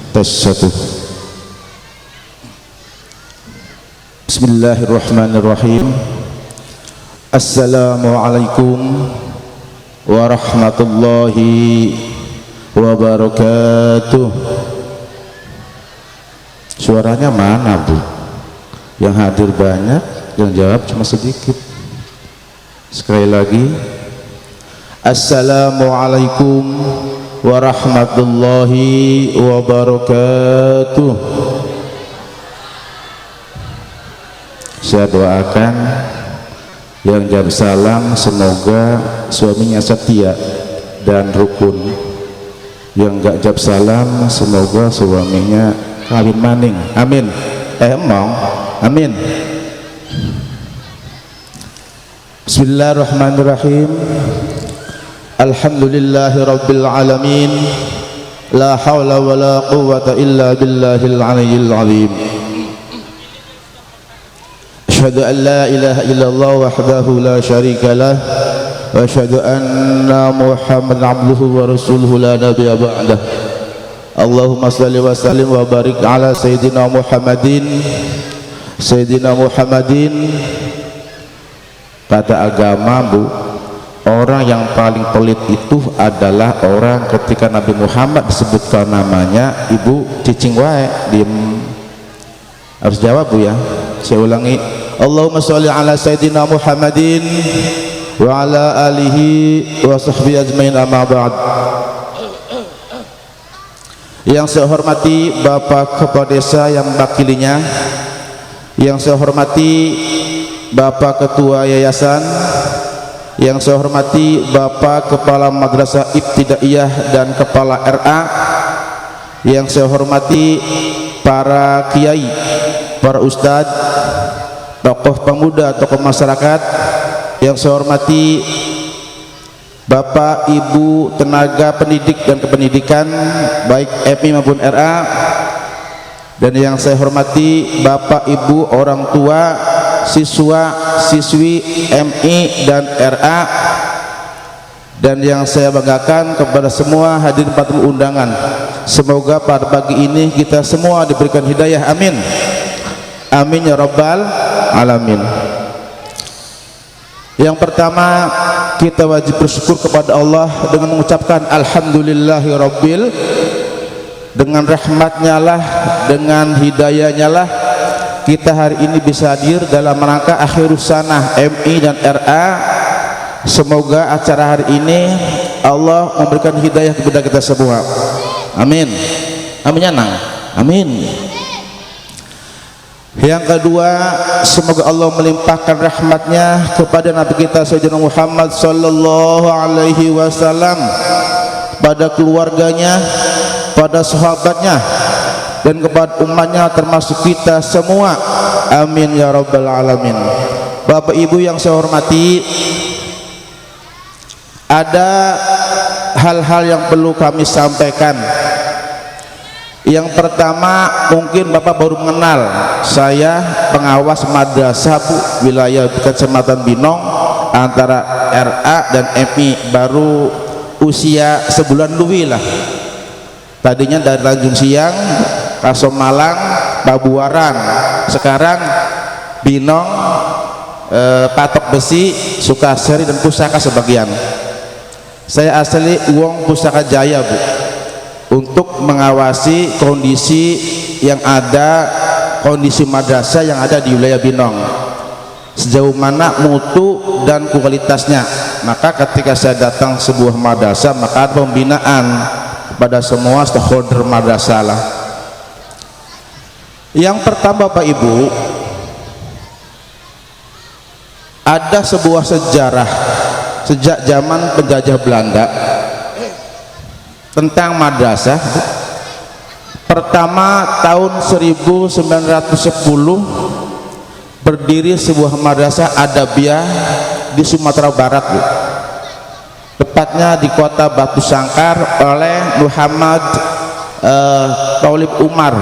Tes satu. Bismillahirrahmanirrahim. Assalamualaikum warahmatullahi wabarakatuh. Suaranya mana, Bu? Yang hadir banyak, yang jawab cuma sedikit. Sekali lagi. Assalamualaikum warahmatullahi wabarakatuh. Saya doakan yang jawab salam semoga suaminya setia dan rukun. Yang gak jawab salam semoga suaminya kawin maning. Amin. Emang amin. Bismillahirrahmanirrahim. Alhamdulillahi rabbil alamin. La hawla wa la quwwata illa billahil aliyyil azim. Asyhadu an la ilaha illallah wahdahu la syarika lah wa asyhadu anna Muhammadan abduhu wa rasuluhu la nabiyya ba'dah. Allahumma shalli wa sallim wa barik ala sayyidina Muhammadin. Kata agama, Bu, orang yang paling pelit itu adalah orang ketika Nabi Muhammad disebutkan namanya, Ibu cicing wae, diem. Harus jawab, Bu, ya. Saya ulangi. Allahumma sholli ala sayyidina Muhammadin wa ala alihi wa sahbihi ajmain, amma ba'd. Yang saya hormati Bapak Kepala Desa yang mewakilinya, yang saya hormati Bapak Ketua Yayasan, yang saya hormati Bapak Kepala Madrasah Ibtidaiyah dan Kepala RA, yang saya hormati para kiai, para ustadz, tokoh pemuda, tokoh masyarakat, yang saya hormati Bapak Ibu tenaga pendidik dan kependidikan baik MI maupun RA, dan yang saya hormati Bapak Ibu orang tua, siswa, siswi MI dan RA, dan yang saya banggakan kepada semua hadirin patut undangan. Semoga pada pagi ini kita semua diberikan hidayah, amin amin ya rabbal alamin. Yang pertama, kita wajib bersyukur kepada Allah dengan mengucapkan alhamdulillahi rabbil, dengan rahmatnya lah, dengan hidayahnya lah kita hari ini bisa hadir dalam rangka akhirus sanah MI dan RA. Semoga acara hari ini Allah memberikan hidayah kepada kita semua, amin amin ya nang, amin. Yang kedua, semoga Allah melimpahkan rahmatnya kepada Nabi kita Sayyidina Muhammad sallallahu alaihi wasallam, pada keluarganya, pada sahabatnya, dan kepada umatnya termasuk kita semua, amin ya rabbal alamin. Bapak Ibu yang saya hormati, ada hal-hal yang perlu kami sampaikan. Yang pertama, mungkin Bapak baru mengenal saya, pengawas madrasah, Bu, wilayah Kecamatan Binong antara RA dan MI, baru usia sebulan lebih lah. Tadinya dari Tanjung Siang, Kasom Malang, Pabuaran, sekarang Binong, Patok Besi, Sukasari dan Pusaka sebagian. Saya asli Wong Pusaka Jaya, Bu, untuk mengawasi kondisi yang ada, kondisi madrasah yang ada di wilayah Binong, sejauh mana mutu dan kualitasnya. Maka ketika saya datang sebuah madrasah, maka ada pembinaan pada semua stakeholder madrasah lah. Yang pertama, Bapak Ibu, ada sebuah sejarah sejak zaman penjajah Belanda tentang madrasah. Pertama tahun 1910 berdiri sebuah madrasah Adabiyah di Sumatera Barat, Bu. Tepatnya di kota Batu Sangkar oleh Muhammad Taulib Umar.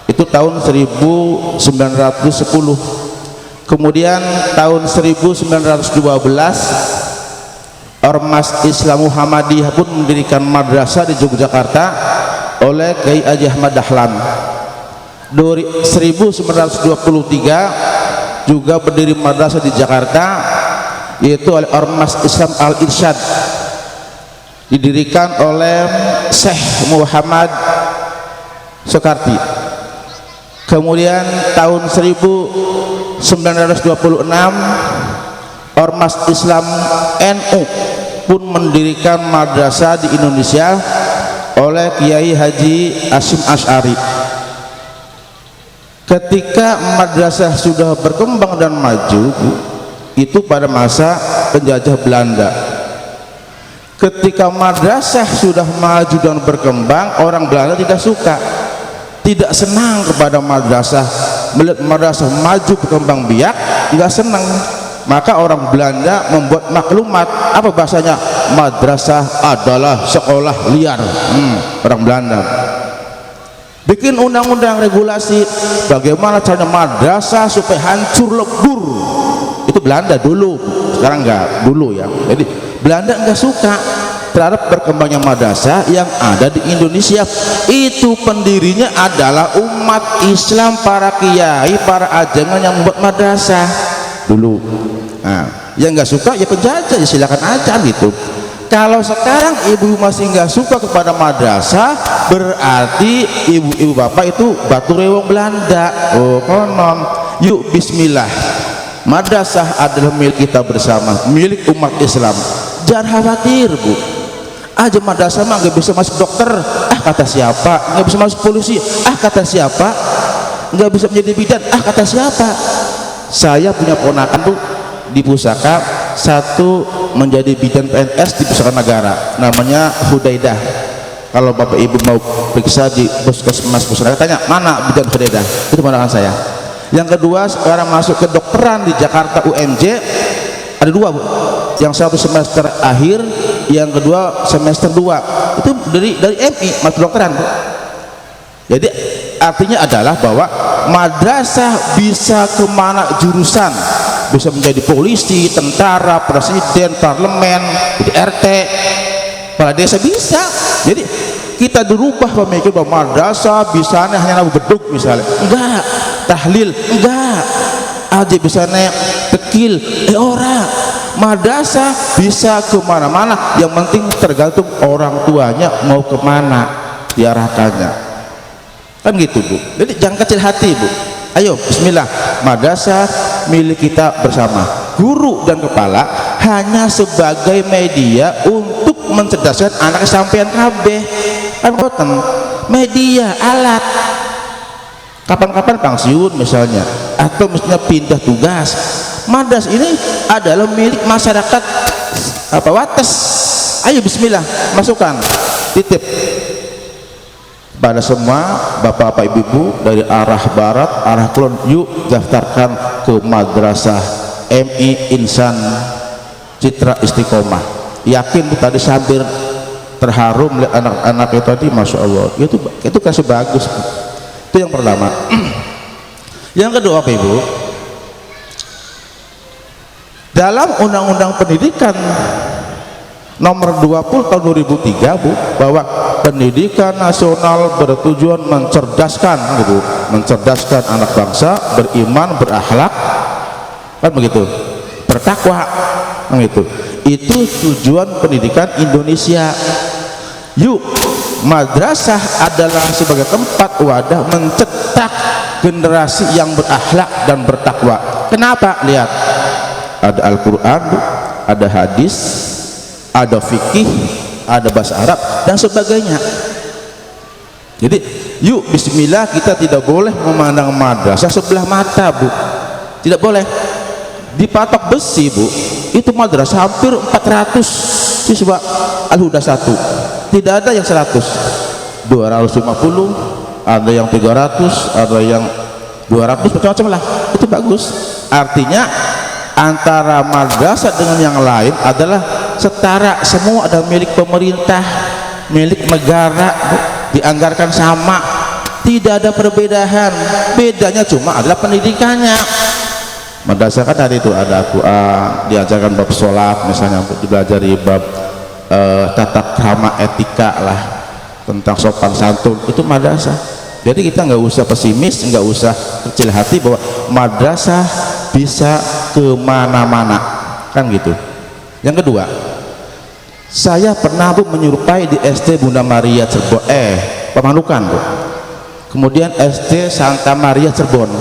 Itu tahun 1910. Kemudian tahun 1912 Ormas Islam Muhammadiyah pun mendirikan madrasah di Yogyakarta oleh Kiai Haji Ahmad Dahlan. 1923 juga berdiri madrasah di Jakarta, yaitu oleh Ormas Islam Al Irsyad, didirikan oleh Syekh Muhammad Soekarti. Kemudian tahun 1926 Ormas Islam NU pun mendirikan madrasah di Indonesia oleh Kiai Haji Hasyim Asy'ari. Ketika madrasah sudah berkembang dan maju, itu pada masa penjajah Belanda. Ketika madrasah sudah maju dan berkembang, orang Belanda tidak suka, tidak senang kepada madrasah. Melihat madrasah maju berkembang biak, tidak senang. Maka orang Belanda membuat maklumat, apa bahasanya? Madrasah adalah sekolah liar. Orang Belanda bikin undang-undang regulasi bagaimana caranya madrasah supaya hancur lebur. Itu Belanda dulu, sekarang enggak, dulu ya. Jadi Belanda enggak suka terhadap berkembangnya madrasah yang ada di Indonesia. Itu pendirinya adalah umat Islam, para kiai, para ajangan yang membuat madrasah dulu. Nah, yang enggak suka ya penjajah, ya silakan aja gitu. Kalau sekarang ibu masih nggak suka kepada madrasah, berarti ibu-ibu bapak itu batu rewong Belanda. Oh konon. Yuk bismillah, madrasah adalah milik kita bersama, milik umat Islam. Jangan khawatir bu, aja madrasah mah nggak bisa masuk dokter, kata siapa? Nggak bisa masuk polisi, kata siapa? Nggak bisa menjadi bidan, kata siapa? Saya punya ponakan tuh di pusaka, satu menjadi bidan PNS di pusaka negara, namanya Hudaidah. Kalau bapak ibu mau periksa di puskesmas pusaka, tanya mana bidan Hudaidah, itu ponakan saya. Yang kedua sekarang masuk ke dokteran di Jakarta UNJ, ada dua bu, yang satu semester akhir, yang kedua semester 2, itu dari MI masuk dokteran bu. Jadi artinya adalah bahwa madrasah bisa kemana jurusan, bisa menjadi polisi, tentara, presiden, parlemen, jadi RT, kepala desa bisa. Jadi kita dirubah pemikir bahwa madrasah bisa hanya nabu beduk misalnya, enggak, tahlil enggak, aja bisa tekil, orang madrasah bisa kemana-mana, yang penting tergantung orang tuanya mau kemana diarahkannya, kan gitu bu. Jadi jangan kecil hati bu, ayo bismillah, madrasah milik kita bersama. Guru dan kepala hanya sebagai media untuk mencerdaskan anak sampean kabeh, kan boten, media, alat. Kapan-kapan pensiun misalnya, atau misalnya pindah tugas, madrasah ini adalah milik masyarakat apa Wates. Ayo bismillah, masukkan, titip pada semua bapak-bapak ibu-ibu dari arah barat, arah kulon, yuk daftarkan ke madrasah MI Insan Citra Istiqomah. Yakin bu, tadi sambil terharu melihat anak-anak itu tadi, masya Allah, itu kasih bagus bu. Itu yang pertama. Yang kedua apa ibu, dalam undang-undang pendidikan nomor 20 tahun 2003 bu, bahwa pendidikan nasional bertujuan mencerdaskan gitu, mencerdaskan anak bangsa, beriman, berakhlak, kan begitu, bertakwa, kan gitu. Itu tujuan pendidikan Indonesia. Yuk, madrasah adalah sebagai tempat wadah mencetak generasi yang berakhlak dan bertakwa. Kenapa? Lihat, ada Al-Quran, ada hadis, ada fikih, ada bahasa Arab dan sebagainya. Jadi yuk bismillah, kita tidak boleh memandang madrasah sebelah mata bu, tidak boleh. Dipatok besi bu, itu madrasah hampir 400 siswa Al-Huda 1, tidak ada yang 100, 250, ada yang 300, ada yang 200, macam-macam lah. Itu bagus. Artinya antara madrasah dengan yang lain adalah setara, semua adalah milik pemerintah, milik negara bu, dianggarkan sama, tidak ada perbedaan. Bedanya cuma adalah pendidikannya. Madrasah kan tadi itu ada Al-Quran, diajarkan bab sholat misalnya, dipelajari bab tata krama etika lah, tentang sopan santun, itu madrasah. Jadi kita nggak usah pesimis, nggak usah kecil hati bahwa madrasah bisa kemana-mana, kan gitu. Yang kedua, saya pernah Bu menyerupai di SD Bunda Maria Cirebon, Pamanukan Bu, kemudian SD Santa Maria Cirebon.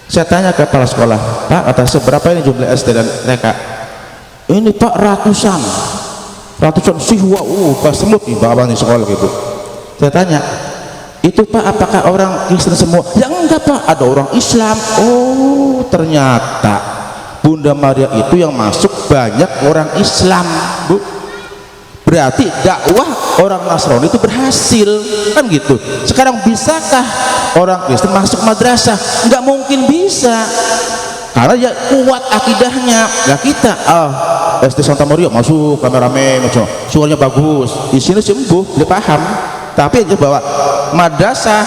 Saya tanya ke kepala sekolah, Pak, kata seberapa ini jumlah SD dan TK? Ini Pak ratusan siswa, pas semut nih bawa di sekolah gitu. Saya tanya, itu Pak apakah orang Kristen semua? Ya enggak Pak, ada orang Islam. Oh ternyata Bunda Maria itu yang masuk banyak orang Islam Bu. Berarti dakwah orang Nasrani itu berhasil, kan gitu. Sekarang bisakah orang Kristen masuk madrasah? Enggak mungkin bisa, karena ya kuat akidahnya. Nah kita SD Santa Maria masuk rame-rame, suaranya bagus, di sini sembuh, dia paham. Tapi aja bahwa madrasah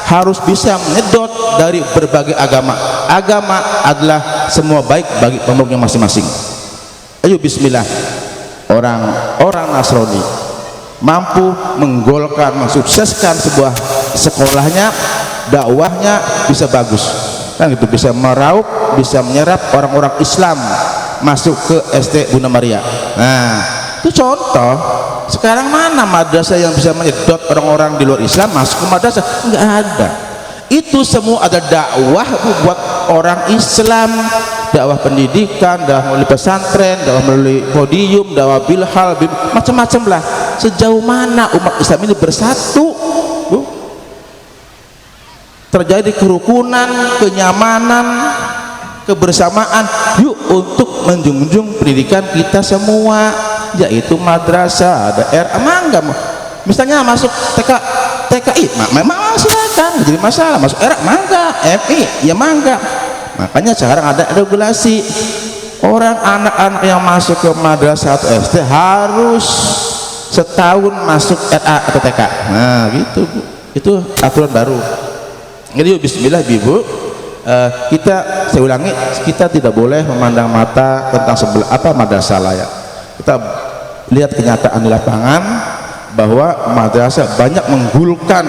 harus bisa menyedot dari berbagai agama. Agama adalah semua baik bagi pemeluknya masing-masing. Ayo bismillah, orang Nasrani mampu menggolkan, mensukseskan sebuah sekolahnya, dakwahnya bisa bagus, kan gitu, bisa meraup, bisa menyerap orang-orang Islam masuk ke SD Bunda Maria. Nah itu contoh. Sekarang mana madrasah yang bisa menyedot orang-orang di luar Islam masuk ke madrasah? Enggak ada. Itu semua ada dakwah buat orang Islam, dakwah pendidikan, dakwah melalui pesantren, dakwah melalui podium, dakwah bilhal, macam-macam lah. Sejauh mana umat Islam ini bersatu, Bu? Terjadi kerukunan, kenyamanan, kebersamaan. Yuk untuk menjunjung pendidikan kita semua, yaitu madrasah, ada mangga. Misalnya masuk TKI, memang silakan, jadi masalah. Masuk mangga, MI ya mangga. Makanya sekarang ada regulasi, orang anak-anak yang masuk ke madrasah atau SD harus setahun masuk RA atau TK. Nah gitu Bu, itu aturan baru. Jadi bismillah Ibu, saya ulangi, kita tidak boleh memandang mata tentang sebelah apa madrasah layak. Kita lihat kenyataan di lapangan bahwa madrasah banyak menggulkan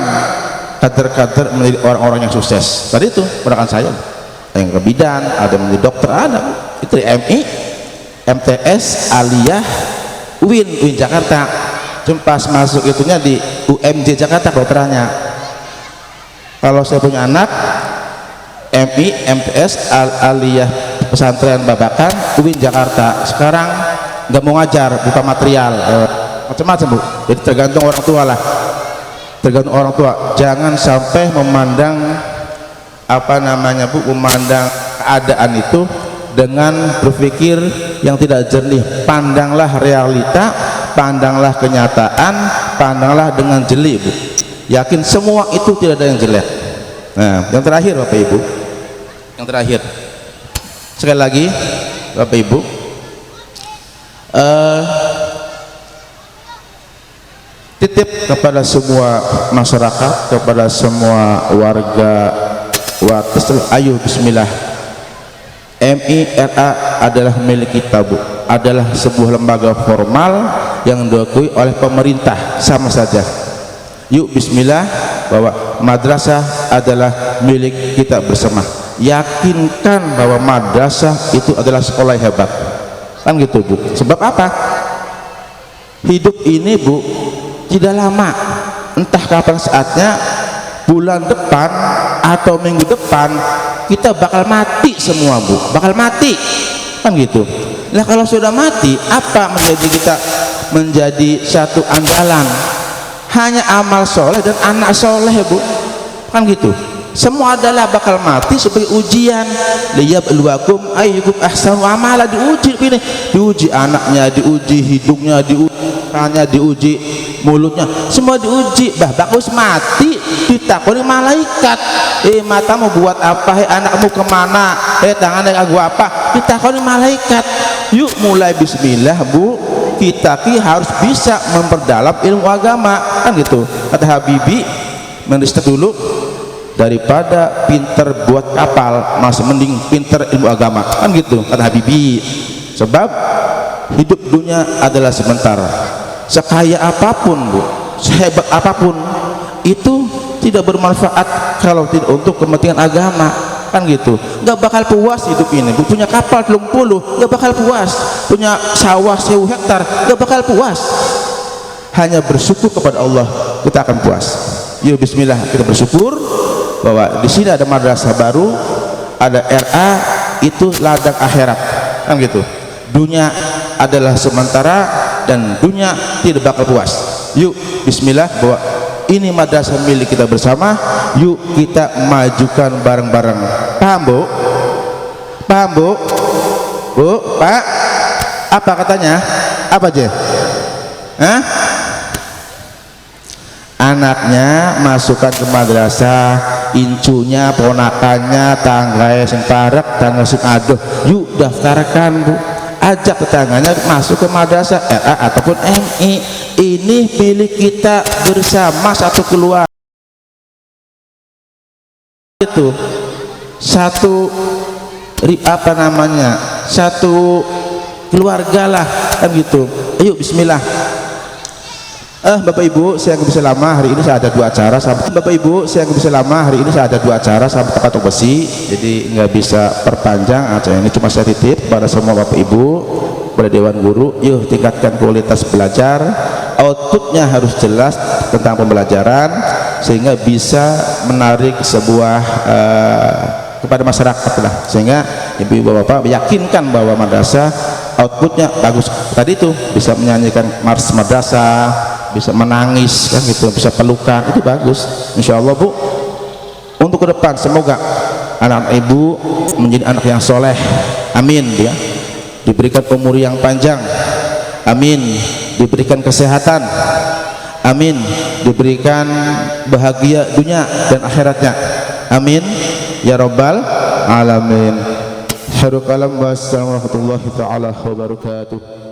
kader-kader menjadi orang-orang yang sukses. Tadi itu rekan saya, yang ke bidan, ada yang menjadi dokter, ada itu MI, MTS, Aliyah, UIN Jakarta. Cuma pas masuk itunya di UMJ Jakarta dokterannya. Kalau saya punya anak MI, MTS, Aliyah pesantren Babakan, UIN Jakarta, sekarang nggak mau ngajar, buka material, macam-macam Bu. Jadi tergantung orang tua lah, tergantung orang tua. Jangan sampai memandang memandang keadaan itu dengan berpikir yang tidak jernih. Pandanglah realita, pandanglah kenyataan, pandanglah dengan jeli Bu. Yakin semua itu tidak ada yang jelek. Nah yang terakhir Bapak Ibu, yang terakhir sekali lagi Bapak Ibu, titip kepada semua masyarakat, kepada semua warga ayo bismillah, MI RA adalah milik kita Bu, adalah sebuah lembaga formal yang diakui oleh pemerintah, sama saja. Yuk bismillah bahwa madrasah adalah milik kita bersama. Yakinkan bahwa madrasah itu adalah sekolah yang hebat, kan gitu Bu. Sebab apa? Hidup ini Bu tidak lama, entah kapan saatnya, bulan depan atau minggu depan kita bakal mati semua Bu, bakal mati, kan gitu. Nah kalau sudah mati, apa menjadi kita menjadi satu andalan? Hanya amal soleh dan anak soleh Bu, kan gitu. Semua adalah bakal mati sebagai ujian. Liyabluwakum ayyukum ahsanu amala, diuji anaknya, diuji hidungnya, diuji mulutnya, semua diuji. Bagus mati ditakoni malaikat, matamu buat apa, anakmu kemana, tangannya gua apa, ditakoni malaikat. Yuk mulai bismillah Bu, kita harus bisa memperdalam ilmu agama, kan gitu. Kata Habibie, menristek dulu daripada pinter buat kapal, masih mending pinter ilmu agama, kan gitu kata Habibie. Sebab hidup dunia adalah sebentar, sekaya apapun Bu, sehebat apapun itu tidak bermanfaat kalau tidak untuk kepentingan agama, kan gitu. Nggak bakal puas hidup ini. Punya kapal 30 nggak bakal puas, punya sawah 1000 hektar nggak bakal puas. Hanya bersyukur kepada Allah kita akan puas. Yuk bismillah, kita bersyukur bahwa di sini ada madrasah baru, ada RA, itu ladang akhirat, kan gitu. Dunia adalah sementara dan dunia tidak bakal puas. Yuk bismillah, bahwa ini madrasah milik kita bersama, yuk kita majukan bareng-bareng. Paham Bu? Paham Bu? Bu, Pak? Apa katanya? Apa aja? Hah? Anaknya masukkan ke madrasah, incunya, ponakannya, tangganya sing parek, tangga sing aduh, yuk daftarkan Bu, ajak tetangganya masuk ke madrasah RA ataupun MI. Ini milik kita bersama, satu keluarga, itu satu apa namanya, satu keluarga lah, kan gitu. Ayo bismillah. Bapak Ibu, saya nggak bisa lama hari ini, saya ada 2 acara sampai Bapak Ibu, saya nggak bisa lama hari ini, saya ada 2 acara sampai Patok Besi, jadi nggak bisa perpanjang acara ini. Cuma saya titip pada semua Bapak Ibu, pada Dewan Guru, yuk tingkatkan kualitas belajar, outputnya harus jelas tentang pembelajaran sehingga bisa menarik sebuah kepada masyarakat lah, sehingga ibu-ibu bapak meyakinkan bahwa madrasah outputnya bagus. Tadi itu bisa menyanyikan mars madrasah, bisa menangis, kan gitu, bisa pelukan, itu bagus. Insya Allah Bu, untuk ke depan semoga anak ibu menjadi anak yang soleh, amin ya, diberikan umur yang panjang, amin, diberikan kesehatan, amin, diberikan bahagia dunia dan akhiratnya, amin ya rabbal alamin. Wassalamualaikum warahmatullahi wabarakatuh.